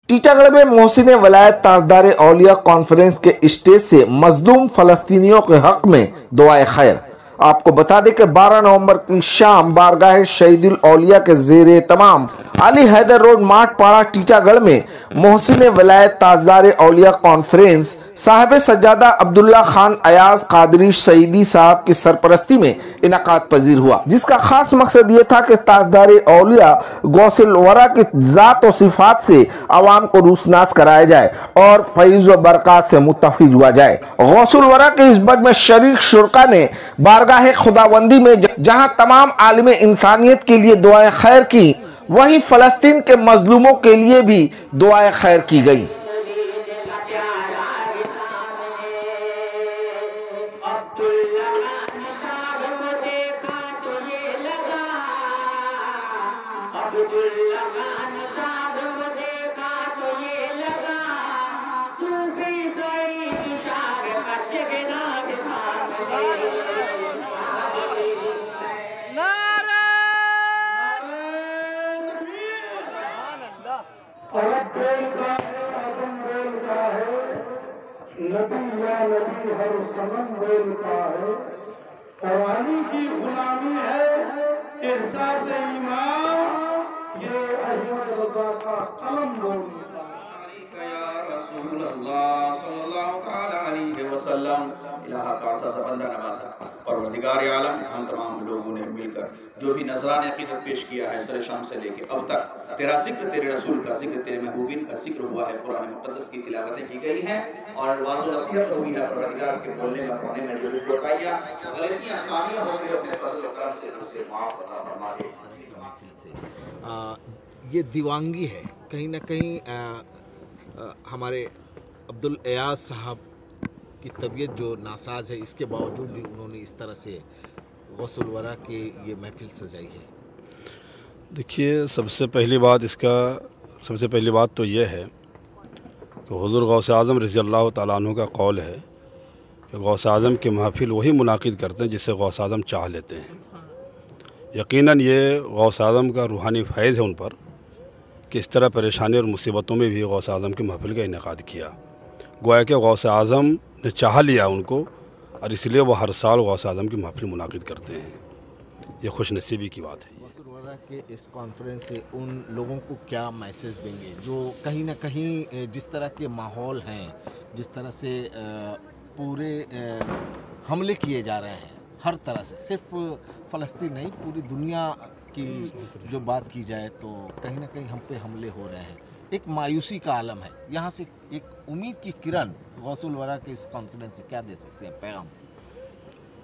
टीटागढ़ में मोहसिन वलायत ताजदार औलिया कॉन्फ्रेंस के स्टेज से मजलूम फलस्तीनियों के हक में दुआए खैर। आपको बता दें कि 12 नवंबर की शाम बारगाह शहीदुल औलिया के जेर तमाम अली हैदर रोड माठपाड़ा टीटागढ़ में मोहसिन वलायत ताजदार औलिया कॉन्फ्रेंस साहिब सज्जादा अब्दुल्ला खान अयाज कादरी सईदी साहब की सरपरस्ती में इनाकात पजीर हुआ, जिसका खास मकसद ये था कि ताजदार औलिया गौसल वरा की जात और सिफात से आवाम को रूसनास कराया जाए और फैज़ व बरकत से मुतफिज हुआ जाए। गौसल वरा के इस बद में शरीक शुरका ने बारगाह खुदाबंदी में जहां तमाम आलिम इंसानियत के लिए दुआए खैर की, वहीं फलस्तीन के मजलूमों के लिए भी दुआए खैर की गई। नबी या नबी हर सनम बोलता है, कवानी की गुलामी है एहसास ईमान, ये अहमद रज़ा का कलम बोलता है। या रसूल अल्लाह सल्लल्लाहु अलैहि वसल्लम इलाहा का सा बंदा नवाजा परवरदिगार आलम, हम तमाम लोगों ने मिलकर जो भी नजराने अक़ीदत पेश किया है सरे शाम से लेके अब तक, तेरा जिक्र, तेरे रसूल का जिक्र, तेरे महबूबिन का जिक्र हुआ है, कुरान मुक़द्दस की तिलावतें की गई हैं और वाज़ नसीहत हुई है। परवरदिगार के बोलने में पढ़ने में जो भी कोताहियां गलतियां खामियां हो गई अपने फज़ल व करम से उसे माफ़ फरमा दे। ये दीवांगी है कहीं ना कहीं। हमारे अब्दुल अयाज साहब की तबीयत जो नासाज है, इसके बावजूद भी उन्होंने इस तरह से गौसल वरा की ये महफिल सजाई है। देखिए, सबसे पहली बात तो ये है कि हुज़ूर गौस आज़म रज़ी अल्लाह तआला अन्हु का कौल है कि गौस आज़म की महफिल वही मुनाकिद करते हैं जिसे गौस आज़म चाह लेते हैं। यकीनन ये गौस आज़म का रूहानी फैज़ है उन पर कि इस तरह परेशानी और मुसीबतों में भी गौस आज़म की महफिल का इनेकाद किया। गोया कि गौस आज़म ने चाह लिया उनको और इसलिए वो हर साल गौस आज़म की महफिल मुनाकिद करते हैं। ये खुशनसीबी की बात है। गौसल वरा के इस कॉन्फ्रेंस से उन लोगों को क्या मैसेज देंगे जो कहीं ना कहीं जिस तरह के माहौल हैं, जिस तरह से पूरे हमले किए जा रहे हैं हर तरह से, सिर्फ फ़लस्तीन नहीं पूरी दुनिया की जो बात की जाए तो कहीं ना कहीं हम पे हमले हो रहे हैं, एक मायूसी का आलम है। यहाँ से एक उम्मीद की किरण गौसल वरा के इस कॉन्फ्रेंस से क्या दे सकते हैं पैगाम?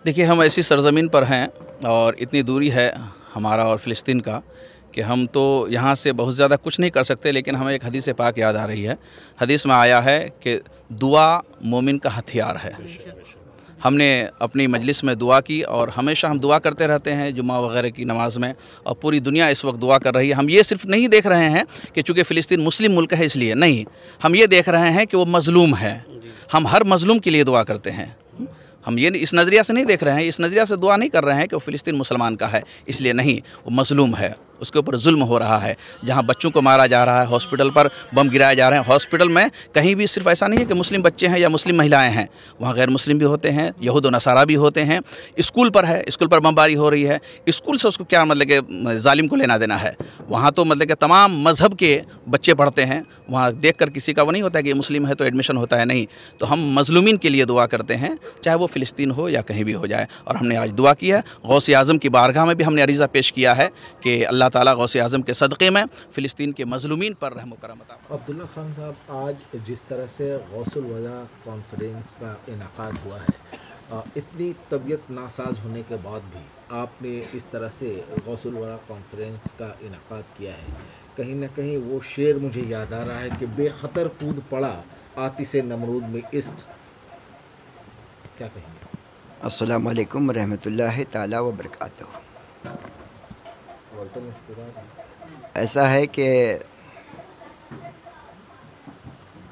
देखिए, हम ऐसी सरज़मीन पर हैं और इतनी दूरी है हमारा और फ़िलिस्तीन का कि हम तो यहाँ से बहुत ज़्यादा कुछ नहीं कर सकते, लेकिन हमें एक हदीस पाक याद आ रही है। हदीस में आया है कि दुआ मोमिन का हथियार है। हमने अपनी मजलिस में दुआ की और हमेशा हम दुआ करते रहते हैं जुम्मा वगैरह की नमाज़ में, और पूरी दुनिया इस वक्त दुआ कर रही है। हम ये सिर्फ नहीं देख रहे हैं कि चूँकि फ़िलिस्तीन मुस्लिम मुल्क है इसलिए, नहीं, हम ये देख रहे हैं कि वो मज़लूम है। हम हर मज़लूम के लिए दुआ करते हैं। हम ये इस नज़रिया से नहीं देख रहे हैं, इस नज़रिया से दुआ नहीं कर रहे हैं कि वो फ़िलिस्तीन मुसलमान का है, इसलिए नहीं, वो मज़लूम है, उसके ऊपर जुल्म हो रहा है। जहाँ बच्चों को मारा जा रहा है, हॉस्पिटल पर बम गिराए जा रहे हैं। हॉस्पिटल में कहीं भी सिर्फ ऐसा नहीं है कि मुस्लिम बच्चे हैं या मुस्लिम महिलाएं हैं, वहाँ गैर मुस्लिम भी होते हैं, यहूद व नसारा भी होते हैं। स्कूल पर है, स्कूल पर बमबारी हो रही है, स्कूल से उसको क्या मतलब कि जालिम को लेना देना है? वहाँ तो मतलब कि तमाम मज़हब के बच्चे पढ़ते हैं, वहाँ देख कर किसी का वो नहीं होता है कि मुस्लिम है तो एडमिशन होता है, नहीं। तो हम मज़लूमीन के लिए दुआ करते हैं, चाहे वो फ़िलिस्तीन हो या कहीं भी हो जाए। और हमने आज दुआ की है, गौस आज़म की बारगाह में भी हमने अरीज़ा पेश किया है कि अल्लाह ताला गौस आज़म के सदक़े में फ़िलिस्तीन के मज़लूमीन पर रहम व करम अता फरमाए। अब्दुल्ला खान साहब, आज जिस तरह से गौसल वरा कॉन्फ्रेंस का इनेकाद हुआ है, इतनी तबीयत नासाज होने के बाद भी आपने इस तरह से गौसल वरा कॉन्फ्रेंस का इनेकाद किया है, कहीं ना कहीं वो शेर मुझे याद आ रहा है कि बेखतर कूद पड़ा आतिश नमरूद में इश्क। क्या कहेंगे? अस्सलामु अलैकुम रहमतुल्लाहि ताला व बरकातहू। ऐसा है कि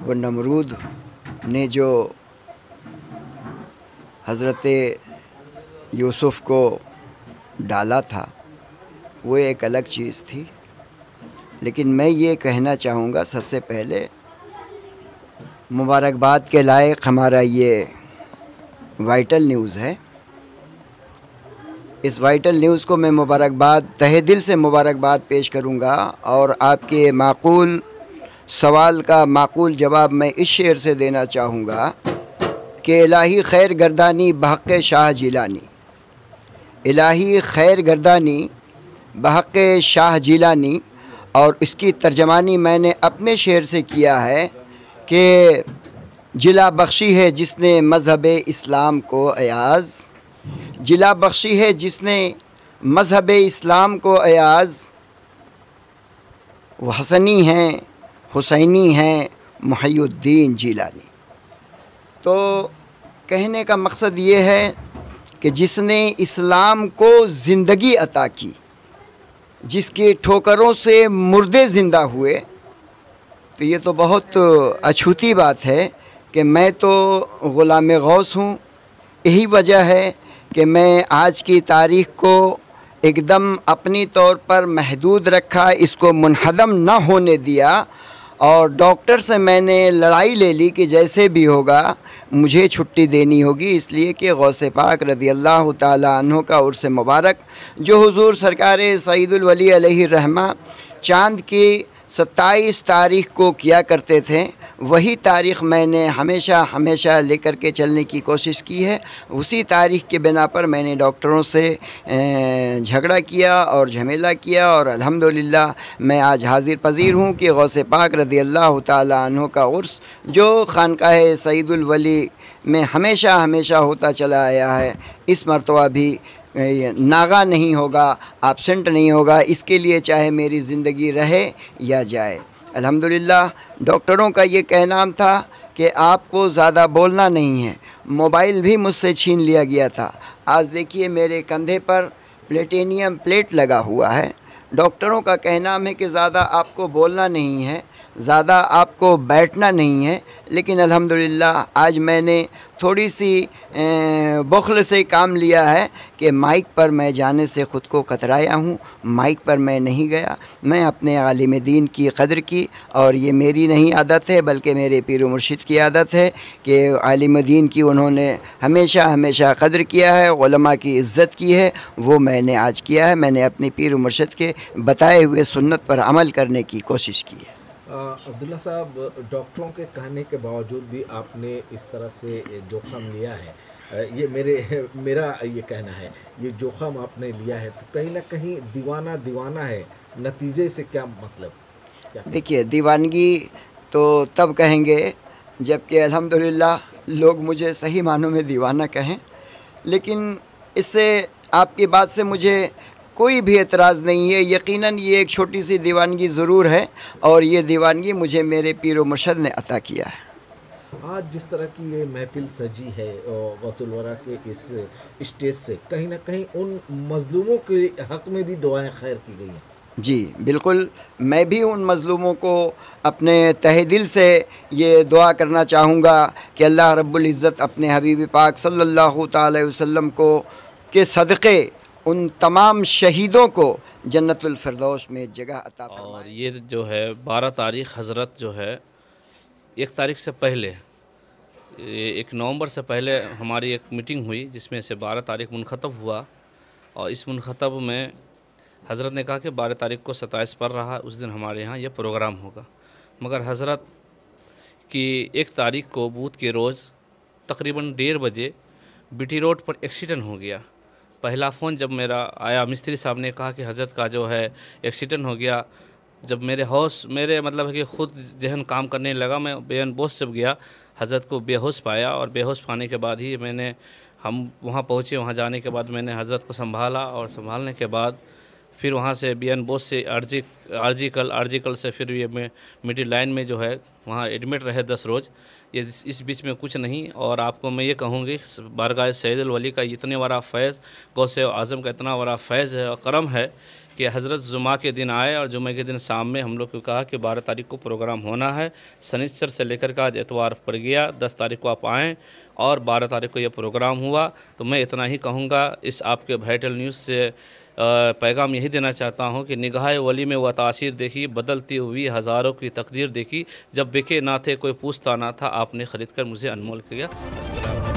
वो नमरूद ने जो हज़रत यूसुफ़ को डाला था वो एक अलग चीज़ थी, लेकिन मैं ये कहना चाहूँगा सबसे पहले मुबारकबाद के लायक हमारा ये वाइटल न्यूज़ है। इस वाइटल न्यूज़ को मैं मुबारकबाद, तहे दिल से मुबारकबाद पेश करूँगा और आपके माकूल सवाल का माकूल जवाब मैं इस शेर से देना चाहूँगा कि इलाही खैर गर्दानी बहक़ शाह जिलानी, इलाही खैर गर्दानी बहक़ शाह जिलानी। और इसकी तर्जमानी मैंने अपने शेर से किया है कि जिला बख्शी है जिसने मज़हब इस्लाम को अयाज़, जिला बख्शी है जिसने मज़हब इस्लाम को अयाज़, वो हसनी हैं हुसैनी हैं मुहय्यिद्दीन जिलानी। तो कहने का मकसद ये है कि जिसने इस्लाम को ज़िंदगी अता की, जिसकी ठोकरों से मुर्दे ज़िंदा हुए, तो ये तो बहुत अछूती बात है कि मैं तो ग़ुलाम गौस हूँ। यही वजह है कि मैं आज की तारीख़ को एकदम अपनी तौर पर महदूद रखा, इसको मुनहदम ना होने दिया और डॉक्टर से मैंने लड़ाई ले ली कि जैसे भी होगा मुझे छुट्टी देनी होगी, इसलिए कि गौसे पाक रज़ियल्लाहु ताला अन्हु का उर्स मुबारक जो हुज़ूर सरकार सईदुल वली अलैहि रहमा चाँद की 27 तारीख़ को किया करते थे, वही तारीख़ मैंने हमेशा लेकर के चलने की कोशिश की है। उसी तारीख़ के बिना पर मैंने डॉक्टरों से झगड़ा किया और झमेला किया और अल्हम्दुलिल्लाह मैं आज हाज़िर पज़ीर हूँ कि गौसे पाक रज़ियल्लाहु ताला अन्हु का उर्स जो खानकाह सईदुल वली में हमेशा होता चला आया है, इस मरतबा भी नागा नहीं होगा, एब्सेंट नहीं होगा। इसके लिए चाहे मेरी ज़िंदगी रहे या जाए। अल्हम्दुलिल्लाह डॉक्टरों का ये कहना था कि आपको ज़्यादा बोलना नहीं है। मोबाइल भी मुझसे छीन लिया गया था। आज देखिए मेरे कंधे पर प्लेटिनियम प्लेट लगा हुआ है। डॉक्टरों का कहना है कि ज़्यादा आपको बोलना नहीं है, ज़्यादा आपको बैठना नहीं है, लेकिन अल्हम्दुलिल्लाह आज मैंने थोड़ी सी बुख़्ल से काम लिया है कि माइक पर मैं जाने से ख़ुद को कतराया हूँ। माइक पर मैं नहीं गया, मैं अपने आलिम दीन की क़द्र की, और ये मेरी नहीं आदत है बल्कि मेरे पीर मुर्शिद की आदत है कि आलिम दीन की उन्होंने हमेशा क़द्र किया है, उलमा की इज़्ज़त की है, वो मैंने आज किया है। मैंने अपने पीर मुर्शिद के बताए हुए सुन्नत पर अमल करने की कोशिश की है। अब्दुल्ला साहब, डॉक्टरों के कहने के बावजूद भी आपने इस तरह से जोखम लिया है, ये मेरा ये कहना है, ये जोखम आपने लिया है तो कहीं ना कहीं दीवाना है। नतीजे से क्या मतलब? देखिए, दीवानगी तो तब कहेंगे जबकि अल्हम्दुलिल्लाह लोग मुझे सही मानों में दीवाना कहें, लेकिन इससे आपकी बात से मुझे कोई भी एतराज़ नहीं है। यकीनन ये एक छोटी सी दीवानगी ज़रूर है और ये दीवानगी मुझे मेरे पीर व मुर्शिद ने अता किया है। आज जिस तरह की ये महफिल सजी है गौसुल वरा के इस स्टेज से कहीं ना कहीं उन मज़लूमों के हक़ में भी दुआएं खैर की गई हैं। जी बिल्कुल, मैं भी उन मज़लूमों को अपने तहे दिल से ये दुआ करना चाहूँगा कि अल्लाह रब्बुल इज़्ज़त अपने हबीब पाक सल्लल्लाहु तआला अलैहि वसल्लम को के सदक़े उन तमाम शहीदों को जन्नतुल फिरदौस में जगह अता फरमाए। और ये जो है 12 तारीख़ हज़रत जो है 1 तारीख़ से पहले, 1 नवंबर से पहले हमारी एक मीटिंग हुई जिसमें से 12 तारीख़ मुनख़तब हुआ, और इस मुनख़तब में हज़रत ने कहा कि 12 तारीख़ को 27 पड़ रहा, उस दिन हमारे यहाँ ये प्रोग्राम होगा। मगर हज़रत की 1 तारीख़ को बूथ के रोज़ तकरीबन 1:30 बजे बीटी रोड पर एक्सीडेंट हो गया। पहला फ़ोन जब मेरा आया, मिस्त्री साहब ने कहा कि हज़रत का जो है एक्सीडेंट हो गया। जब मेरे मतलब है कि ख़ुद जहन काम करने लगा, मैं बेहोश जब गया हज़रत को बेहोश पाया, और बेहोश पाने के बाद ही हम वहाँ पहुँचे। वहाँ जाने के बाद मैंने हज़रत को संभाला, और संभालने के बाद फिर वहाँ से बेहोश से आरजिकल से फिर ये मिडिल लाइन में जो है वहाँ एडमिट रहे 10 रोज़। ये इस बीच में कुछ नहीं। और आपको मैं ये कहूँगी, बारगाह सैयदुल वली का इतने बड़ा फैज़, गौसे आज़म का इतना बड़ा फैज़ है और करम है कि हज़रत जुमा के दिन आए, और जुमे के दिन शाम में हम लोग को कहा कि 12 तारीख़ को प्रोग्राम होना है। शनिचर से लेकर के आज एतवार पड़ गया, 10 तारीख़ को आप आएँ और 12 तारीख़ को ये प्रोग्राम हुआ। तो मैं इतना ही कहूँगा, इस आपके वाइटल न्यूज़ से पैगाम यही देना चाहता हूँ कि निगाह वली में वह तासीर देखी, बदलती हुई हज़ारों की तकदीर देखी, जब बिके ना थे कोई पूछता ना था, आपने ख़रीद कर मुझे अनमोल किया। अस्सलाम।